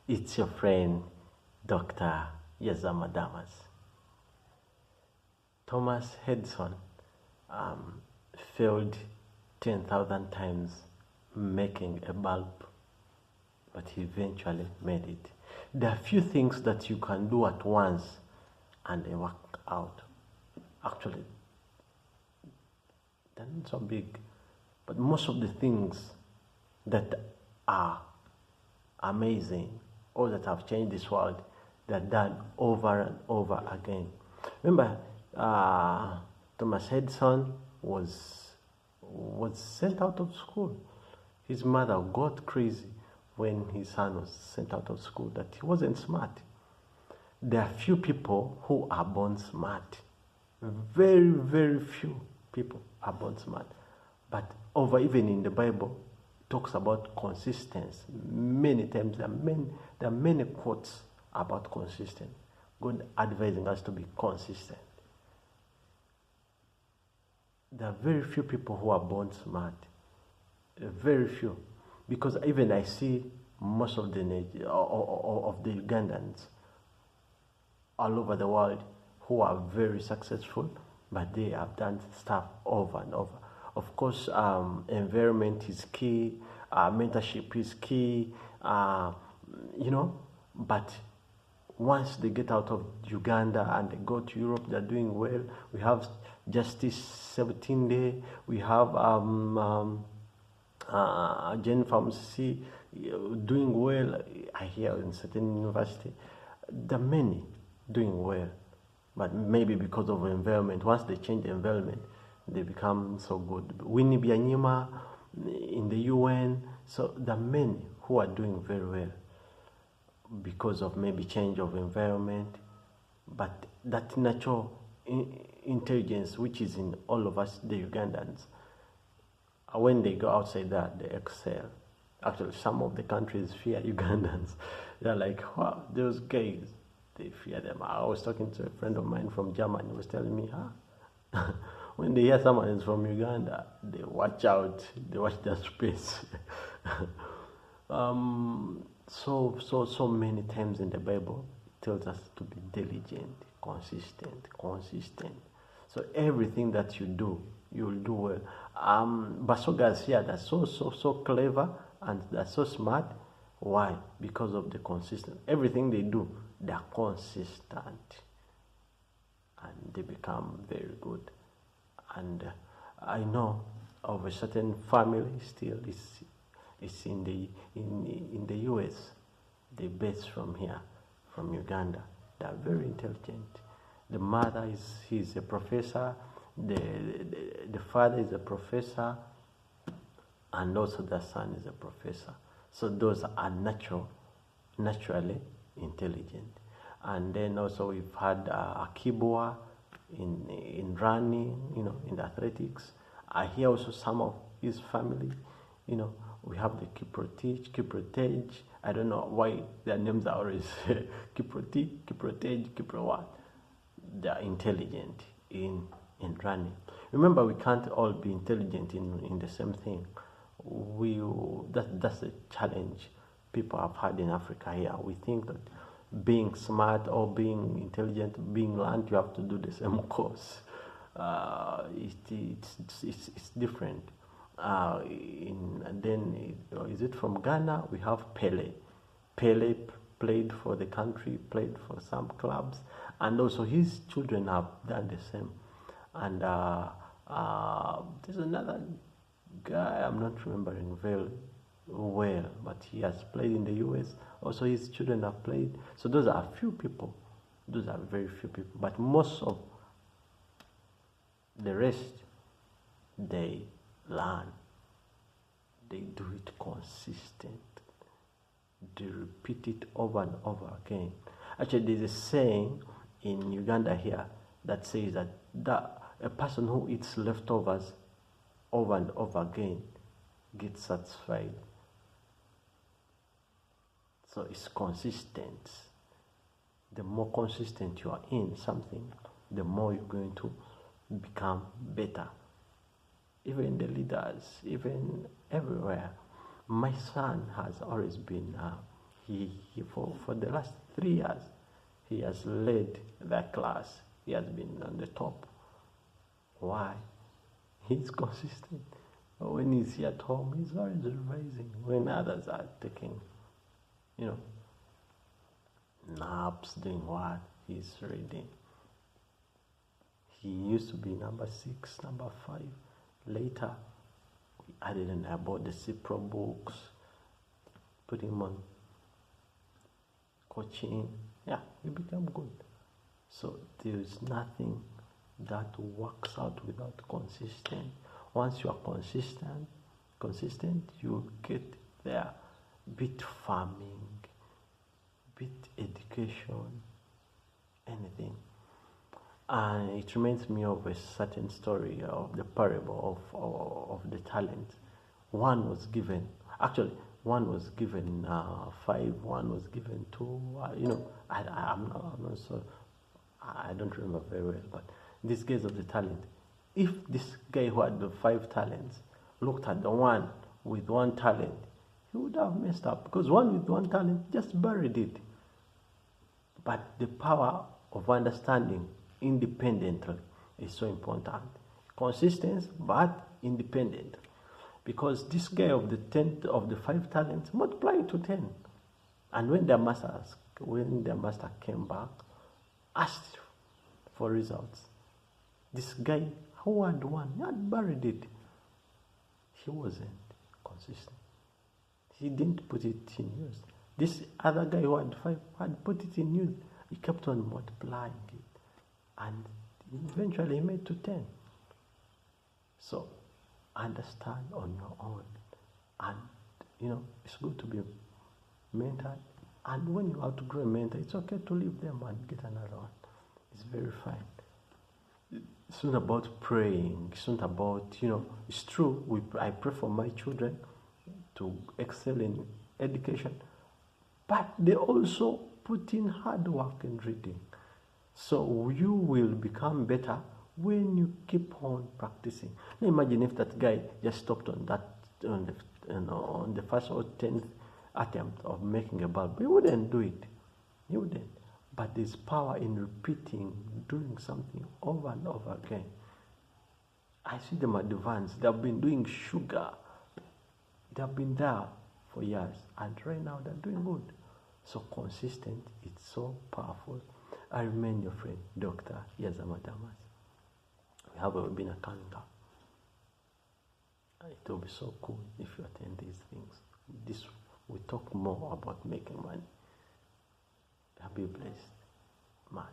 It's your friend, Dr. Yazama Damas. Thomas Edison um, failed 10,000 times making a bulb, but he eventually made it. There are few things that you can do at once and they work out. Actually, they're not so big, but most of the things that are amazing or that have changed this world, they're done over and over again. Remember, Thomas Edison was sent out of school. His mother got crazy when his son was sent out of school, that he wasn't smart. There are few people who are born smart. Very, very few people are born smart. But over even in the Bible, talks about consistency. Many times there are many quotes about consistency. God advising us to be consistent. There are very few people who are born smart. Very few. Because even I see most of the Ugandans all over the world who are very successful, but they have done stuff over and over. Of course, environment is key, mentorship is key, but once they get out of Uganda and they go to Europe, they're doing well. We have Justice Sebutinde, we have Jane Pharmacy doing well, I hear in certain university. There are many doing well, but maybe because of environment, once they change the environment, they become so good. Winnie Byanyima in the UN, so there are many who are doing very well because of maybe change of environment, but that natural intelligence which is in all of us, the Ugandans, when they go outside that, they excel. Actually, some of the countries fear Ugandans. They're like, wow, those guys, they fear them. I was talking to a friend of mine from Germany, who was telling me, when they hear someone is from Uganda, they watch out, they watch their space. So many times in the Bible, it tells us to be diligent, consistent. So everything that you do, you'll do well. Basogas here, they're so clever and they're so smart. Why? Because of the consistent. Everything they do, they're consistent, and they become very good. And I know of a certain family still is in the US. They based from here, from Uganda. They are very intelligent. The mother he's a professor. The father is a professor, and also the son is a professor. So those are naturally intelligent. And then also we've had Akibwa in running, in athletics. I hear also some of his family, we have the Kiprotej. I don't know why their names are always Kiprotej, Kiprowat. They are intelligent in running. Remember, we can't all be intelligent in the same thing. That's a challenge people have had in Africa here. We think that being smart or being intelligent, being learned, you have to do the same course. It's different. And then, is it from Ghana? We have Pele. Pele played for the country, played for some clubs, and also his children have done the same. And there's another guy, I'm not remembering very well, but he has played in the US. Also, his children have played. So those are a few people. Those are very few people. But most of the rest, they learn. They do it consistent. They repeat it over and over again. Actually, there's a saying in Uganda here that says that a person who eats leftovers over and over again gets satisfied. So it's consistent. The more consistent you are in something, the more you're going to become better. Even the leaders, even everywhere. My son has always been For the last 3 years, he has led that class. He has been on the top. Why? He's consistent. When he's at home, he's always revising. When others are taking, naps, doing what? He's reading. He used to be number 6, number 5. Later, I didn't know about the CPRO books. Put him on coaching. Yeah, he became good. So there is nothing that works out without consistent. Once you are consistent, you get there. Bit farming, bit education, anything. And it reminds me of a certain story of the parable of the talent. One was given 5, one was given 2. I'm not so, I don't remember very well, but in this case of the talent, if this guy who had the 5 talents looked at the one with 1 talent, he would have messed up, because one with 1 talent just buried it. But the power of understanding independently is so important. Consistent but independent. Because this guy of the 5 talents multiplied to 10. And when their master came back, asked for results, this guy who had 1 had buried it. He wasn't consistent. He didn't put it in use. This other guy who had 5 had put it in use. He kept on multiplying it. And eventually he made to 10. So understand on your own. And it's good to be mentored. And when you outgrow a mentor, it's okay to leave them and get another one. It's very fine. It's not about praying. It's not about, it's true. I pray for my children to excel in education. But they also put in hard work in reading. So you will become better when you keep on practicing. Now imagine if that guy just stopped on the first or 10th attempt of making a bulb. He wouldn't do it. He wouldn't. But there's power in repeating, doing something over and over again. I see them advance. They've been doing sugar. They've been there for years. And right now they're doing good. So consistent, it's so powerful. I remain your friend, Dr. Yazama Damas. We have a webinar coming up. It will be so cool if you attend these things. We talk more about making money. Be blessed, man.